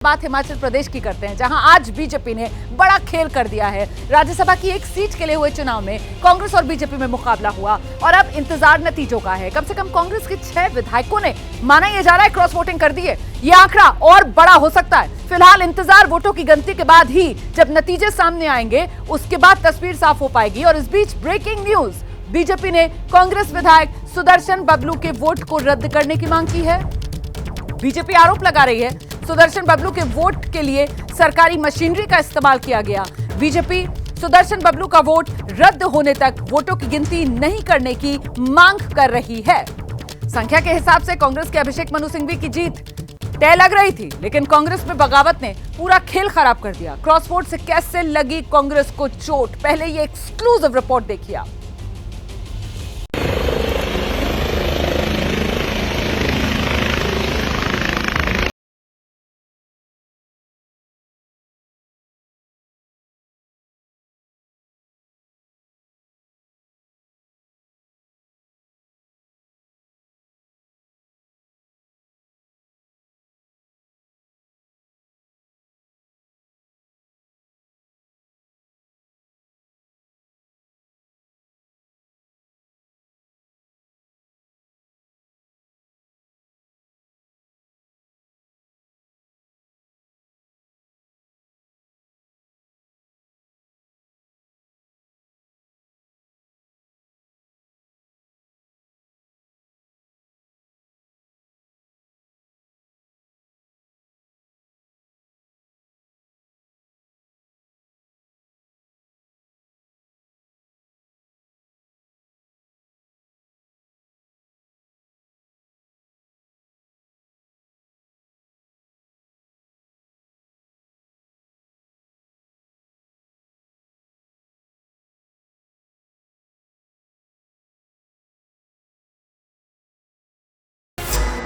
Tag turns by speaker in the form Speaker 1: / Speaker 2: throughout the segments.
Speaker 1: बात हिमाचल प्रदेश की करते हैं, जहां आज बीजेपी ने बड़ा खेल कर दिया है। राज्यसभा की एक सीट के लिए हुए चुनाव में कांग्रेस और बीजेपी में मुकाबला हुआ और अब इंतजार नतीजों का है। कम से कम कांग्रेस के 6 विधायकों ने, माना यह जा रहा है, क्रॉस वोटिंग कर दी है। यह आंकड़ा और बड़ा हो सकता है। फिलहाल इंतजार वोटों की गिनती के बाद ही, जब नतीजे सामने आएंगे उसके बाद तस्वीर साफ हो पाएगी। और इस बीच ब्रेकिंग न्यूज, बीजेपी ने कांग्रेस विधायक सुदर्शन बबलू के वोट को रद्द करने की मांग की है। बीजेपी आरोप लगा रही है सुदर्शन बबलू के वोट के लिए सरकारी मशीनरी का इस्तेमाल किया गया। बीजेपी सुदर्शन बबलू का वोट रद्द होने तक वोटों की गिनती नहीं करने की मांग कर रही है। संख्या के हिसाब से कांग्रेस के अभिषेक मनु सिंघवी की जीत तय लग रही थी, लेकिन कांग्रेस में बगावत ने पूरा खेल खराब कर दिया। क्रॉस वोट से कैसे लगी कांग्रेस को चोट, पहले ये एक्सक्लूसिव रिपोर्ट देखिए।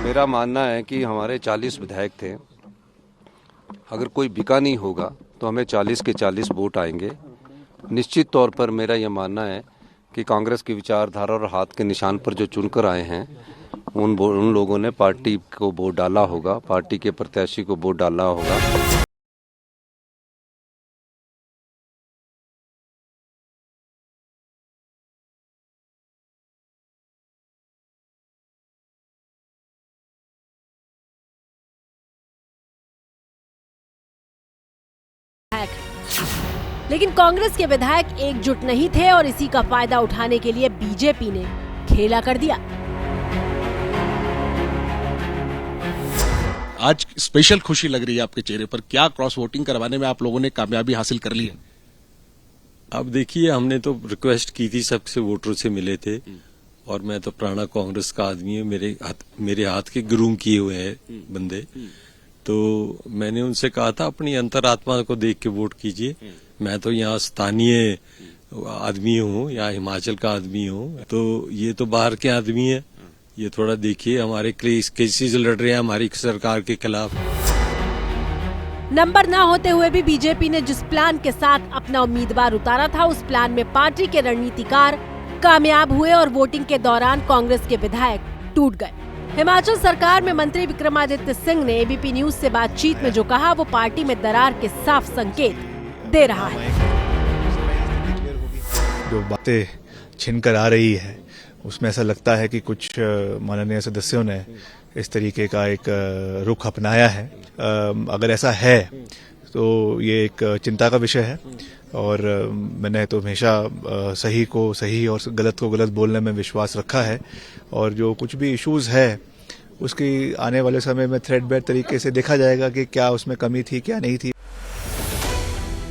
Speaker 2: मेरा मानना है कि हमारे 40 विधायक थे। अगर कोई बिका नहीं होगा तो हमें 40 के 40 वोट आएंगे। निश्चित तौर पर मेरा यह मानना है कि कांग्रेस की विचारधारा और हाथ के निशान पर जो चुनकर आए हैं उन लोगों ने पार्टी को वोट डाला होगा, पार्टी के प्रत्याशी को वोट डाला होगा।
Speaker 3: लेकिन कांग्रेस के विधायक एकजुट नहीं थे और इसी का फायदा उठाने के लिए बीजेपी ने खेला कर दिया।
Speaker 4: आज स्पेशल खुशी लग रही है आपके चेहरे पर। क्या क्रॉस वोटिंग करवाने में आप लोगों ने कामयाबी हासिल कर ली है?
Speaker 5: अब देखिए, हमने तो रिक्वेस्ट की थी, सबसे वोटरों से मिले थे और मैं तो पुराना कांग्रेस का आदमी हूँ। मेरे हाथ के ग्रूम किए हुए हैं बंदे, तो मैंने उनसे कहा था अपनी अंतरात्मा को देख के वोट कीजिए। मैं तो यहाँ स्थानीय आदमी हूँ, यहाँ हिमाचल का आदमी हूँ, तो ये तो बाहर के आदमी है। ये थोड़ा देखिए, हमारे केसेस लड़ रहे हैं हमारी सरकार के खिलाफ।
Speaker 3: नंबर ना होते हुए भी बीजेपी ने जिस प्लान के साथ अपना उम्मीदवार उतारा था, उस प्लान में पार्टी के रणनीतिकार कामयाब हुए और वोटिंग के दौरान कांग्रेस के विधायक टूट गए। हिमाचल सरकार में मंत्री विक्रमादित्य सिंह ने एबीपी न्यूज से बातचीत में जो कहा, वो पार्टी में दरार के साफ संकेत दे रहा है।
Speaker 6: जो बातें छिनकर आ रही है उसमें ऐसा लगता है कि कुछ माननीय सदस्यों ने इस तरीके का एक रुख अपनाया है। अगर ऐसा है तो ये एक चिंता का विषय है और मैंने तो हमेशा सही को सही और गलत को गलत बोलने में विश्वास रखा है और जो कुछ भी इश्यूज है उसकी आने वाले समय में थ्रेडबेर तरीके से देखा जाएगा कि क्या उसमें कमी थी, क्या नहीं थी।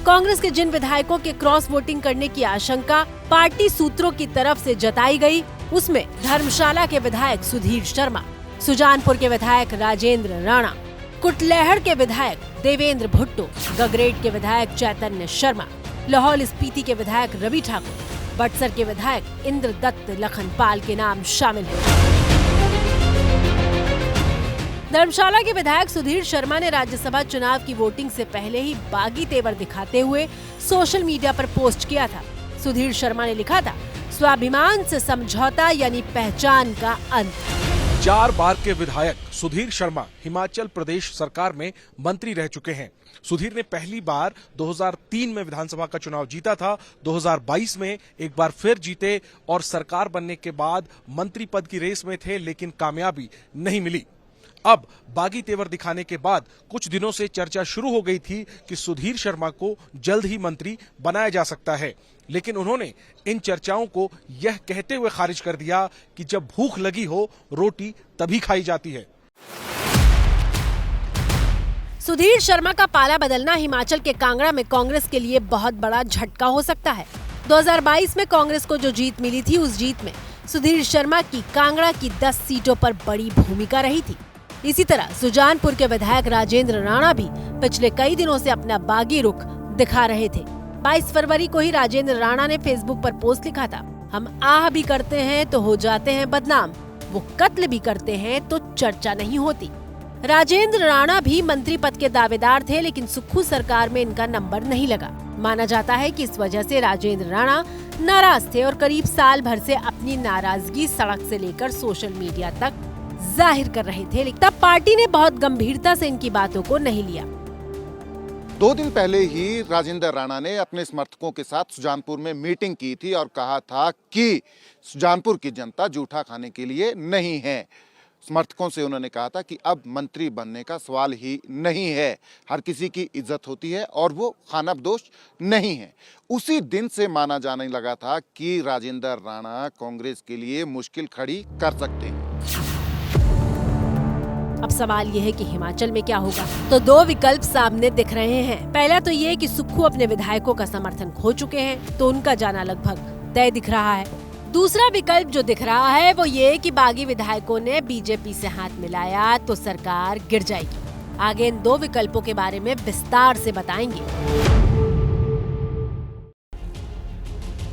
Speaker 3: कांग्रेस के जिन विधायकों के क्रॉस वोटिंग करने की आशंका पार्टी सूत्रों की तरफ से जताई गई, उसमें धर्मशाला के विधायक सुधीर शर्मा, सुजानपुर के विधायक राजेंद्र राणा, कुटलैहड़ के विधायक देवेंद्र भुट्टो, गगरेट के विधायक चैतन्य शर्मा, लाहौल स्पीति के विधायक रवि ठाकुर, बटसर के विधायक इंद्र दत्त लखनपाल के नाम शामिल हैं। धर्मशाला के विधायक सुधीर शर्मा ने राज्यसभा चुनाव की वोटिंग से पहले ही बागी तेवर दिखाते हुए सोशल मीडिया पर पोस्ट किया था। सुधीर शर्मा ने लिखा था, स्वाभिमान से समझौता यानी पहचान का अंत।
Speaker 4: 4 बार के विधायक सुधीर शर्मा हिमाचल प्रदेश सरकार में मंत्री रह चुके हैं। सुधीर ने पहली बार 2003 में विधानसभा का चुनाव जीता था, 2022 में एक बार फिर जीते और सरकार बनने के बाद मंत्री पद की रेस में थे, लेकिन कामयाबी नहीं मिली। अब बागी तेवर दिखाने के बाद कुछ दिनों से चर्चा शुरू हो गई थी कि सुधीर शर्मा को जल्द ही मंत्री बनाया जा सकता है, लेकिन उन्होंने इन चर्चाओं को यह कहते हुए खारिज कर दिया कि जब भूख लगी हो रोटी तभी खाई जाती है।
Speaker 3: सुधीर शर्मा का पाला बदलना हिमाचल के कांगड़ा में कांग्रेस के लिए बहुत बड़ा झटका हो सकता है। 2022 में कांग्रेस को जो जीत मिली थी, उस जीत में सुधीर शर्मा की कांगड़ा की 10 सीटों पर बड़ी भूमिका रही थी। इसी तरह सुजानपुर के विधायक राजेंद्र राणा भी पिछले कई दिनों से अपना बागी रुख दिखा रहे थे। 22 फरवरी को ही राजेंद्र राणा ने फेसबुक पर पोस्ट लिखा था, हम आह भी करते हैं तो हो जाते हैं बदनाम, वो कत्ल भी करते हैं तो चर्चा नहीं होती। राजेंद्र राणा भी मंत्री पद के दावेदार थे, लेकिन सुक्खू सरकार में इनका नंबर नहीं लगा। माना जाता है कि इस वजह से राजेंद्र राणा नाराज थे और करीब साल भर से अपनी नाराजगी सड़क से लेकर सोशल मीडिया तक जाहिर कर रहे थे, लेकिन तब पार्टी ने बहुत गंभीरता से इनकी बातों को नहीं लिया।
Speaker 7: 2 दिन पहले ही राजेंद्र राणा ने अपने समर्थकों के साथ सुजानपुर में मीटिंग की थी और कहा था कि सुजानपुर की जनता जूठा खाने के लिए नहीं है। समर्थकों से उन्होंने कहा था कि अब मंत्री बनने का सवाल ही नहीं है, हर किसी की इज्जत होती है और वो खानाबदोश नहीं है। उसी दिन से माना जाने लगा था कि राजेंद्र राणा कांग्रेस के लिए मुश्किल खड़ी कर सकते हैं।
Speaker 3: अब सवाल ये है कि हिमाचल में क्या होगा। तो 2 विकल्प सामने दिख रहे हैं। पहला तो ये कि सुक्खू अपने विधायकों का समर्थन खो चुके हैं, तो उनका जाना लगभग तय दिख रहा है। दूसरा विकल्प जो दिख रहा है वो ये कि बागी विधायकों ने बीजेपी से हाथ मिलाया तो सरकार गिर जाएगी। आगे इन 2 विकल्पों के बारे में विस्तार से बताएंगे।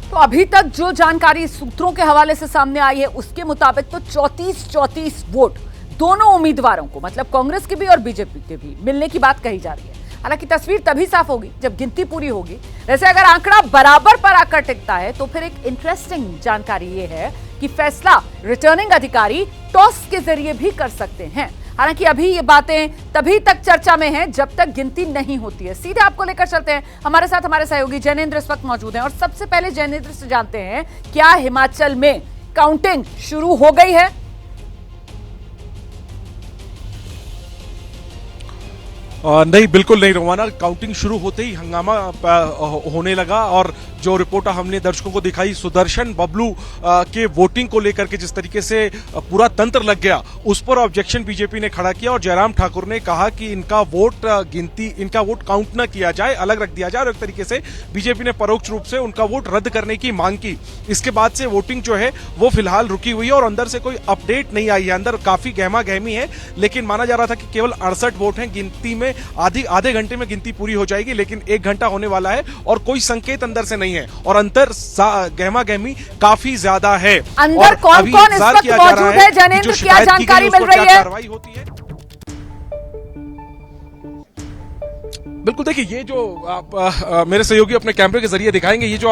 Speaker 1: तो अभी तक जो जानकारी सूत्रों के हवाले से सामने आई है उसके मुताबिक तो 34-34 वोट दोनों उम्मीदवारों को, मतलब कांग्रेस के भी और बीजेपी के भी, मिलने की बात कही जा रही है। हालांकि तस्वीर तभी साफ होगी जब गिनती पूरी होगी। वैसे अगर आंकड़ा बराबर पर आकर टिकता है तो फिर एक इंटरेस्टिंग जानकारी ये है कि फैसला रिटर्निंग अधिकारी टॉस के जरिए भी कर सकते हैं। हालांकि अभी ये बातें तभी तक चर्चा में हैं जब तक गिनती नहीं होती है। सीधे आपको लेकर चलते हैं, हमारे साथ हमारे सहयोगी जैनेंद्र इस वक्त मौजूद हैं और सबसे पहले जैनेंद्र से जानते हैं, क्या हिमाचल में काउंटिंग शुरू हो गई है?
Speaker 4: नहीं, बिल्कुल नहीं रोमाना। काउंटिंग शुरू होते ही हंगामा होने लगा और जो रिपोर्ट हमने दर्शकों को दिखाई, सुदर्शन बबलू के वोटिंग को लेकर के जिस तरीके से पूरा तंत्र लग गया, उस पर ऑब्जेक्शन बीजेपी ने खड़ा किया और जयराम ठाकुर ने कहा कि इनका वोट काउंट न किया जाए, अलग रख दिया जाए और एक तरीके से बीजेपी ने परोक्ष रूप से उनका वोट रद्द करने की मांग की। इसके बाद से वोटिंग जो है वो फिलहाल रुकी हुई है और अंदर से कोई अपडेट नहीं आई है। अंदर काफी गहमा गहमी है, लेकिन माना जा रहा था कि केवल 68 वोट हैं। गिनती में आधे घंटे में गिनती पूरी हो जाएगी, लेकिन 1 घंटा होने वाला है और कोई संकेत अंदर से नहीं है और अंतर गहमा गहमी काफी ज्यादा है।
Speaker 1: अंदर कौन कौन इस वक्त मौजूद है जैनेंद्र, क्या जानकारी मिल रही है?
Speaker 4: कार्रवाई होती है। बिल्कुल, देखिए ये जो आप मेरे सहयोगी अपने कैमरे के जरिए दिखाएंगे, ये जो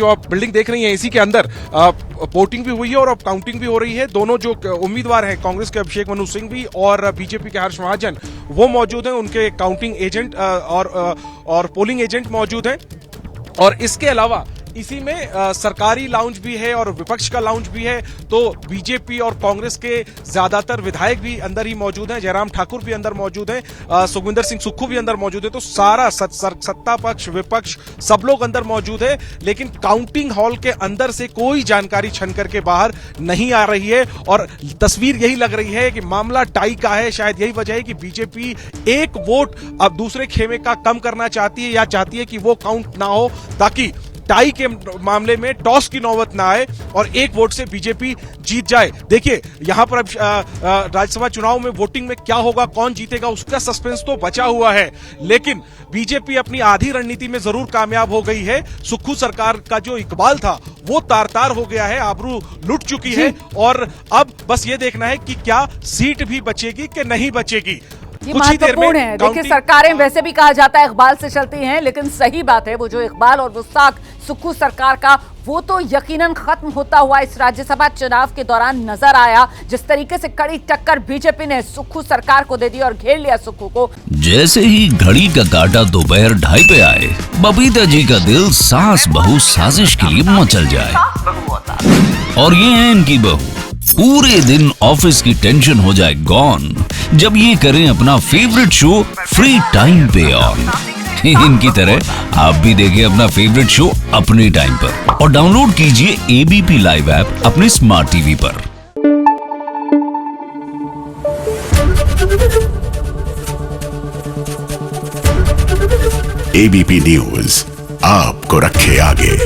Speaker 4: आप बिल्डिंग देख रही हैं, इसी के अंदर वोटिंग भी हुई है और अब काउंटिंग भी हो रही है। दोनों जो उम्मीदवार हैं, कांग्रेस के अभिषेक मनु सिंह भी और बीजेपी के हर्ष महाजन, वो मौजूद हैं। उनके काउंटिंग एजेंट और पोलिंग एजेंट मौजूद हैं और इसके अलावा इसी में सरकारी लाउंज भी है और विपक्ष का लाउंज भी है। तो बीजेपी और कांग्रेस के ज्यादातर विधायक भी अंदर ही मौजूद हैं। जयराम ठाकुर भी अंदर मौजूद हैं, सुखविंदर सिंह सुक्खू भी अंदर मौजूद है। तो सारा सत्ता पक्ष विपक्ष सब लोग अंदर मौजूद है, लेकिन काउंटिंग हॉल के अंदर से कोई जानकारी छन करके बाहर नहीं आ रही है और तस्वीर यही लग रही है कि मामला टाई का है। शायद यही वजह है कि बीजेपी 1 वोट अब दूसरे खेमे का कम करना चाहती है या चाहती है कि वो काउंट ना हो, ताकि टाई के मामले में टॉस की नौबत ना आए और 1 वोट से बीजेपी जीत जाए। देखिए यहां पर अब राज्यसभा चुनाव में वोटिंग में क्या होगा, कौन जीतेगा, उसका सस्पेंस तो बचा हुआ है, लेकिन बीजेपी अपनी आधी रणनीति में जरूर कामयाब हो गई है। सुक्खू सरकार का जो इकबाल था वो तार-तार हो गया है, आबरू लुट चुकी है और अब बस ये देखना है कि क्या सीट भी बचेगी कि नहीं बचेगी।
Speaker 1: ये महत्वपूर्ण है। देखिए, सरकारें वैसे भी कहा जाता है इकबाल से चलती हैं, लेकिन सही बात है वो जो इकबाल और वो साख सुक्खू सरकार का, वो तो यकीनन खत्म होता हुआ इस राज्यसभा चुनाव के दौरान नजर आया। जिस तरीके से कड़ी टक्कर बीजेपी ने सुक्खू सरकार को दे दी और घेर लिया सुक्खू को।
Speaker 8: जैसे ही घड़ी का काटा दोपहर 2:30 पे आए, बबीता जी का दिल सास बहू साजिश के लिए मचल जाए। और ये है इनकी बहू, पूरे दिन ऑफिस की टेंशन हो जाए गॉन जब ये करें अपना फेवरेट शो फ्री टाइम पे ऑन। इनकी तरह आप भी देखें अपना फेवरेट शो अपने टाइम पर और डाउनलोड कीजिए एबीपी लाइव ऐप अपने स्मार्ट टीवी पर।
Speaker 9: एबीपी न्यूज आपको रखे आगे।